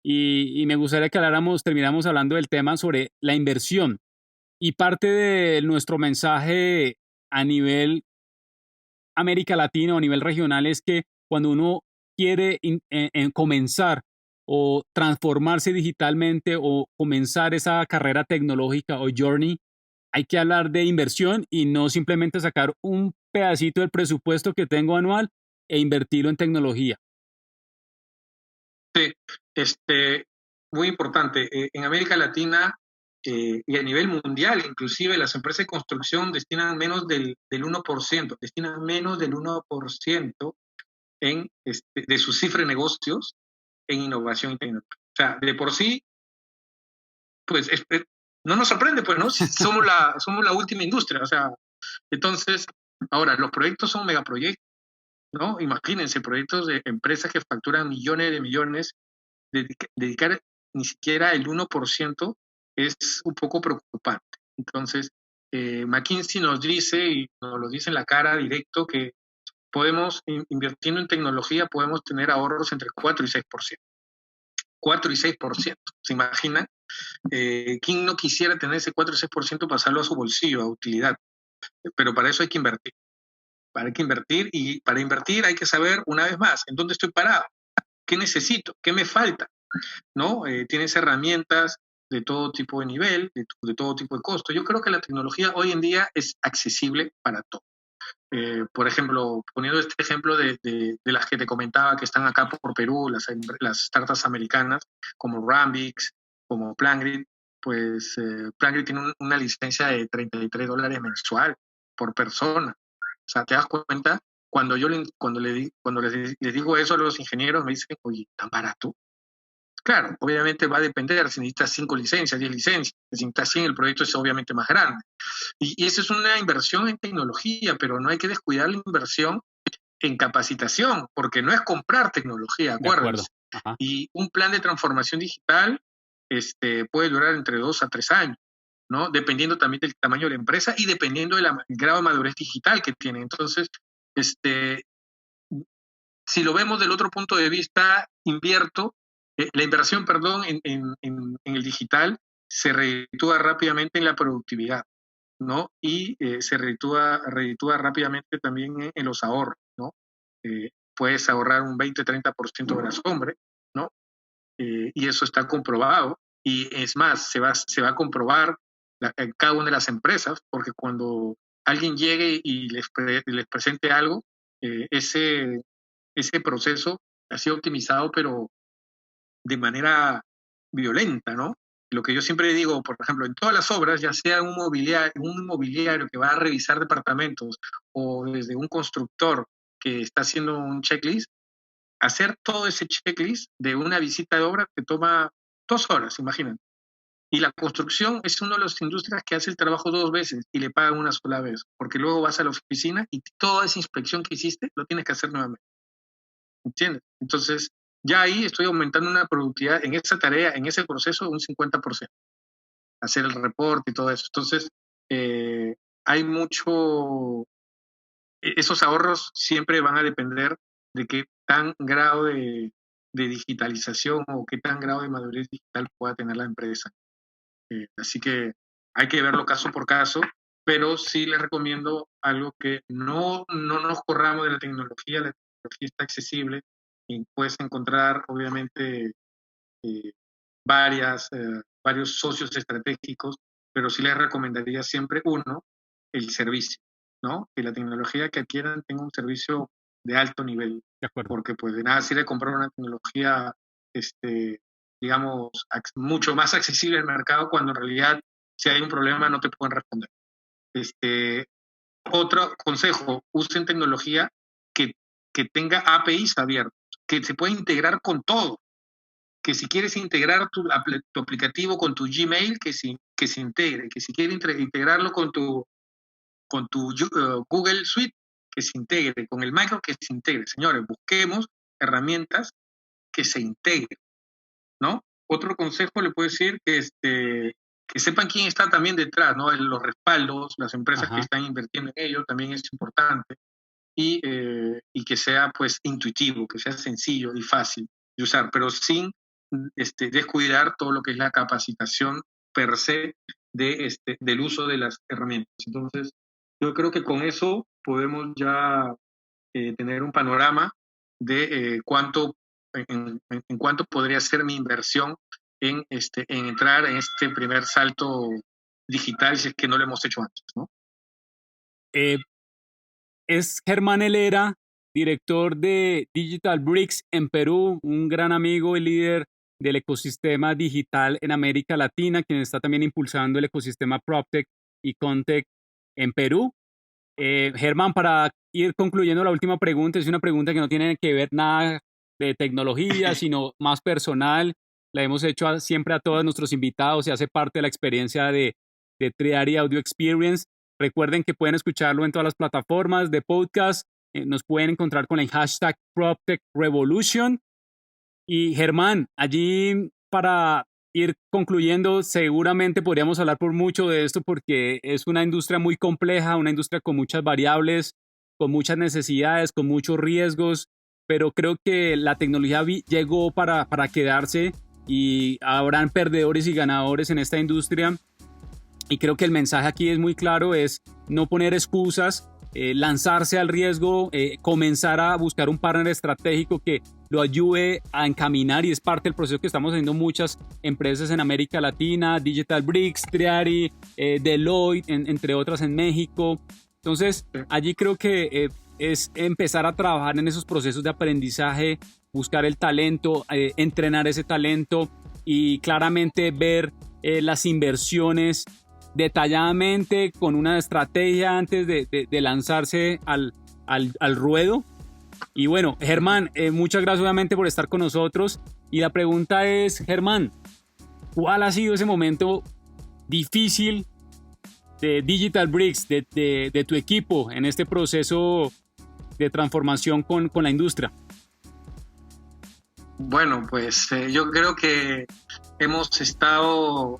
y me gustaría que termináramos hablando del tema sobre la inversión. Y parte de nuestro mensaje a nivel América Latina o a nivel regional es que cuando uno quiere comenzar o transformarse digitalmente o comenzar esa carrera tecnológica o journey, hay que hablar de inversión y no simplemente sacar un pedacito del presupuesto que tengo anual e invertirlo en tecnología. Sí, muy importante. En América Latina y a nivel mundial, inclusive las empresas de construcción destinan menos del 1%, destinan menos del 1% de su cifra de negocios en innovación y tecnología. O sea, de por sí, pues no nos sorprende, pues, ¿no? Somos la última industria, o sea, entonces, ahora, los proyectos son megaproyectos, ¿no? Imagínense, proyectos de empresas que facturan millones de millones, dedicar ni siquiera el 1% es un poco preocupante. Entonces, McKinsey nos dice, y nos lo dice en la cara directo, que invirtiendo en tecnología, podemos tener ahorros entre 4 y 6%. 4 y 6%. ¿Se imaginan? ¿Quién no quisiera tener ese 4 y 6% pasarlo a su bolsillo, a utilidad? Pero para eso hay que invertir. Y para invertir hay que saber, una vez más, en dónde estoy parado, qué necesito, qué me falta, ¿no? Tienes herramientas de todo tipo de nivel, de todo tipo de costo. Yo creo que la tecnología hoy en día es accesible para todo. Por ejemplo, poniendo este ejemplo de las que te comentaba que están acá por Perú, las startups americanas, como Rambix, como PlanGrid, pues PlanGrid tiene una licencia de $33 mensual por persona. O sea, ¿te das cuenta? Cuando les digo eso a los ingenieros, me dicen, oye, ¿tan barato? Claro, obviamente va a depender, si necesitas 5 licencias, 10 licencias, si necesitas 100, el proyecto es obviamente más grande. Y eso es una inversión en tecnología, pero no hay que descuidar la inversión en capacitación, porque no es comprar tecnología, acuérdense. Y un plan de transformación digital puede durar entre 2 a 3 años, ¿no? Dependiendo también del tamaño de la empresa y dependiendo del grado de madurez digital que tiene. Entonces, si lo vemos del otro punto de vista, la inversión, perdón, en el digital se reditúa rápidamente en la productividad, ¿no? Y se reditúa rápidamente también en los ahorros, ¿no? Puedes ahorrar un 20-30% de la sombra, ¿no? Y eso está comprobado. Y es más, se va a comprobar en cada una de las empresas, porque cuando alguien llegue y les presente algo, ese proceso ha sido optimizado, pero de manera violenta, ¿no? Lo que yo siempre digo, por ejemplo, en todas las obras, ya sea un inmobiliario que va a revisar departamentos o desde un constructor que está haciendo un checklist, hacer todo ese checklist de una visita de obra te toma 2 horas, imagínate. Y la construcción es una de las industrias que hace el trabajo 2 veces y le pagan una sola vez, porque luego vas a la oficina y toda esa inspección que hiciste lo tienes que hacer nuevamente. ¿Entiendes? Entonces, ya ahí estoy aumentando una productividad en esa tarea, en ese proceso, un 50%. Hacer el reporte y todo eso. Entonces, hay esos ahorros siempre van a depender de qué tan grado de digitalización o qué tan grado de madurez digital pueda tener la empresa. Así que hay que verlo caso por caso, pero sí les recomiendo algo que no nos corramos de la tecnología. La tecnología está accesible y puedes encontrar, obviamente, varios socios estratégicos, pero sí les recomendaría siempre el servicio, ¿no? Que la tecnología que adquieran tenga un servicio de alto nivel. De acuerdo. Porque pues de nada sirve comprar una tecnología, digamos, mucho más accesible al mercado cuando en realidad si hay un problema no te pueden responder. Otro consejo, usen tecnología que tenga APIs abiertos, que se pueda integrar con todo. Que si quieres integrar tu aplicativo con tu Gmail, que se integre, que si quieres integrarlo con tu Google Suite, que se integre, con el Microsoft, que se integre. Señores, busquemos herramientas que se integren, ¿no? Otro consejo le puedo decir que sepan quién está también detrás, ¿no? Los respaldos, las empresas que están invirtiendo en ello, también es importante. Y que sea, pues, intuitivo, que sea sencillo y fácil de usar, pero sin descuidar todo lo que es la capacitación per se del uso de las herramientas. Entonces, yo creo que con eso podemos ya tener un panorama de cuánto podría ser mi inversión en entrar en este primer salto digital, si es que no lo hemos hecho antes, ¿no? Es Germán Helera, director de Digital Bricks en Perú, un gran amigo y líder del ecosistema digital en América Latina, quien está también impulsando el ecosistema PropTech y Contech en Perú. Germán, para ir concluyendo la última pregunta, es una pregunta que no tiene que ver nada de tecnología, sino más personal. La hemos hecho siempre a todos nuestros invitados y hace parte de la experiencia de Triari Audio Experience. Recuerden que pueden escucharlo en todas las plataformas de podcast. Nos pueden encontrar con el hashtag PropTechRevolution. Y Germán, allí para ir concluyendo, seguramente podríamos hablar por mucho de esto porque es una industria muy compleja, una industria con muchas variables, con muchas necesidades, con muchos riesgos, pero creo que la tecnología llegó para quedarse y habrán perdedores y ganadores en esta industria. Y creo que el mensaje aquí es muy claro, es no poner excusas, lanzarse al riesgo, comenzar a buscar un partner estratégico que lo ayude a encaminar, y es parte del proceso que estamos haciendo muchas empresas en América Latina, Digital Bricks, Triari, Deloitte, entre otras en México. Entonces, allí creo que es empezar a trabajar en esos procesos de aprendizaje, buscar el talento, entrenar ese talento y claramente ver las inversiones detalladamente con una estrategia antes de lanzarse al ruedo. Y bueno, Germán, muchas gracias obviamente por estar con nosotros. Y la pregunta es, Germán, ¿cuál ha sido ese momento difícil de Digital Bricks, de tu equipo en este proceso de transformación con la industria? Bueno, pues yo creo que hemos estado,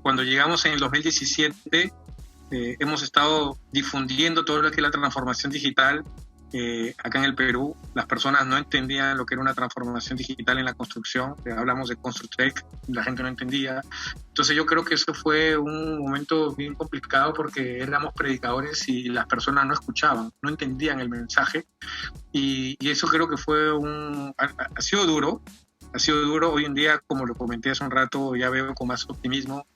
cuando llegamos en el 2017, hemos estado difundiendo todo lo que es la transformación digital acá en el Perú. Las personas no entendían lo que era una transformación digital en la construcción. Hablamos de Construtec, la gente no entendía. Entonces yo creo que eso fue un momento bien complicado porque éramos predicadores y las personas no escuchaban, no entendían el mensaje. Y eso creo que ha sido duro. Ha sido duro. Hoy en día, como lo comenté hace un rato, ya veo con más optimismo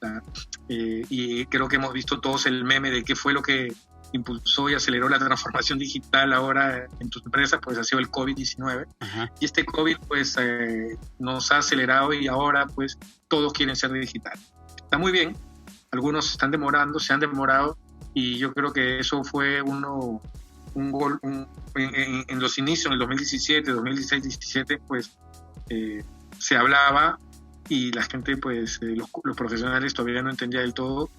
y creo que hemos visto todos el meme de qué fue lo que impulsó y aceleró la transformación digital ahora en tus empresas, pues ha sido el COVID-19. Ajá. Y este COVID pues nos ha acelerado y ahora pues todos quieren ser digital. Está muy bien, algunos se han demorado y yo creo que eso fue en los inicios, en el 2017, 2016, 2017, pues se hablaba y la gente, pues los profesionales todavía no entendían del todo.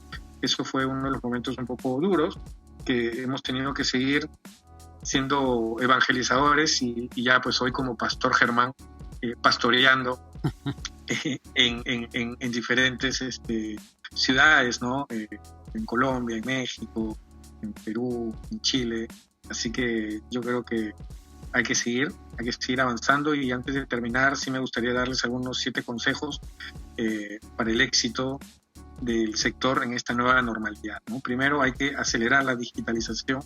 Eso fue uno de los momentos un poco duros que hemos tenido que seguir siendo evangelizadores y ya pues hoy como Pastor Germán pastoreando en diferentes ciudades, ¿no? En Colombia, en México, en Perú, en Chile. Así que yo creo que hay que seguir avanzando, y antes de terminar sí me gustaría darles algunos 7 consejos para el éxito del sector en esta nueva normalidad, ¿no? Primero, hay que acelerar la digitalización.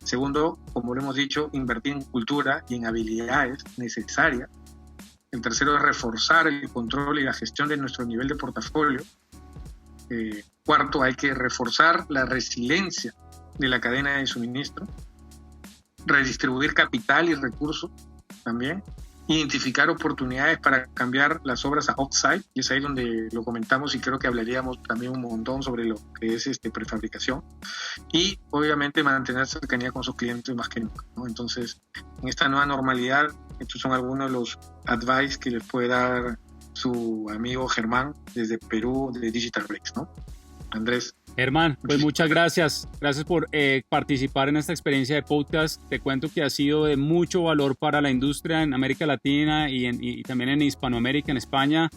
Segundo, como lo hemos dicho, invertir en cultura y en habilidades necesarias. El tercero es reforzar el control y la gestión de nuestro nivel de portafolio. Cuarto, hay que reforzar la resiliencia de la cadena de suministro. Redistribuir capital y recursos también. Identificar oportunidades para cambiar las obras a off-site, y es ahí donde lo comentamos y creo que hablaríamos también un montón sobre lo que es prefabricación, y obviamente mantener cercanía con sus clientes más que nunca, ¿no? Entonces, en esta nueva normalidad, estos son algunos de los advice que les puede dar su amigo Germán desde Perú, de Digital Bricks, ¿no? Andrés. Germán, pues muchas gracias. Gracias por participar en esta experiencia de podcast. Te cuento que ha sido de mucho valor para la industria en América Latina y también en Hispanoamérica, en España,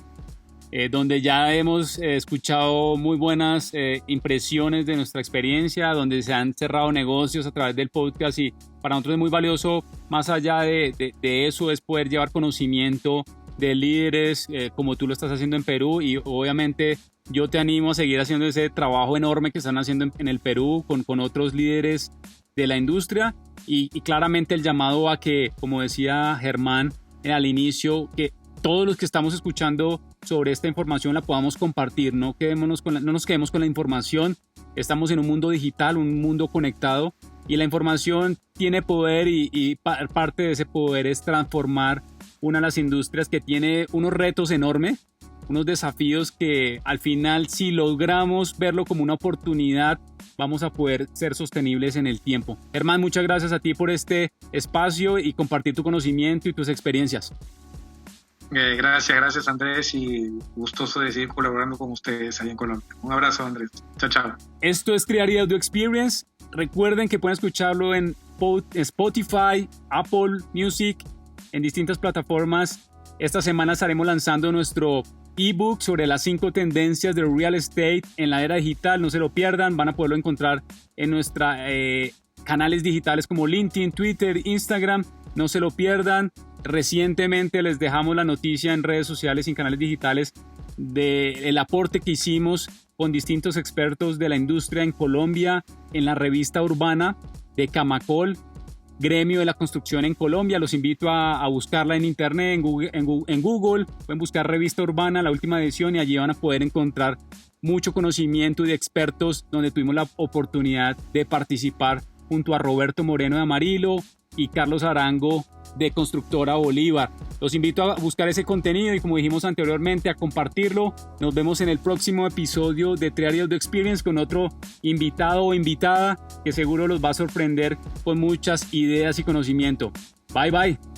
donde ya hemos escuchado muy buenas impresiones de nuestra experiencia, donde se han cerrado negocios a través del podcast, y para nosotros es muy valioso, más allá de eso, es poder llevar conocimiento de líderes como tú lo estás haciendo en Perú, y obviamente yo te animo a seguir haciendo ese trabajo enorme que están haciendo en el Perú con otros líderes de la industria, y claramente el llamado a que, como decía Germán al inicio, que todos los que estamos escuchando sobre esta información la podamos compartir, no nos quedemos con la información. Estamos en un mundo digital, un mundo conectado, y la información tiene poder, y parte de ese poder es transformar una de las industrias que tiene unos retos enormes, unos desafíos que al final, si logramos verlo como una oportunidad, vamos a poder ser sostenibles en el tiempo. Germán, muchas gracias a ti por este espacio y compartir tu conocimiento y tus experiencias. Gracias Andrés, y gustoso de seguir colaborando con ustedes ahí en Colombia. Un abrazo, Andrés. Chao, chao. Esto es Triari Audio Experience. Recuerden que pueden escucharlo en Spotify, Apple Music, en distintas plataformas. Esta semana estaremos lanzando nuestro ebook sobre las 5 tendencias del real estate en la era digital. No se lo pierdan, van a poderlo encontrar en nuestros canales digitales como LinkedIn, Twitter, Instagram. No se lo pierdan. Recientemente les dejamos la noticia en redes sociales y en canales digitales del aporte que hicimos con distintos expertos de la industria en Colombia, en la revista urbana de Camacol, Gremio de la Construcción en Colombia. Los invito a buscarla en internet, en Google, pueden buscar Revista Urbana, la última edición, y allí van a poder encontrar mucho conocimiento y de expertos donde tuvimos la oportunidad de participar junto a Roberto Moreno de Amarillo y Carlos Arango de Constructora Bolívar. Los invito a buscar ese contenido y, como dijimos anteriormente, a compartirlo. Nos vemos en el próximo episodio de 3 Areas de Experience con otro invitado o invitada que seguro los va a sorprender con muchas ideas y conocimiento. Bye bye.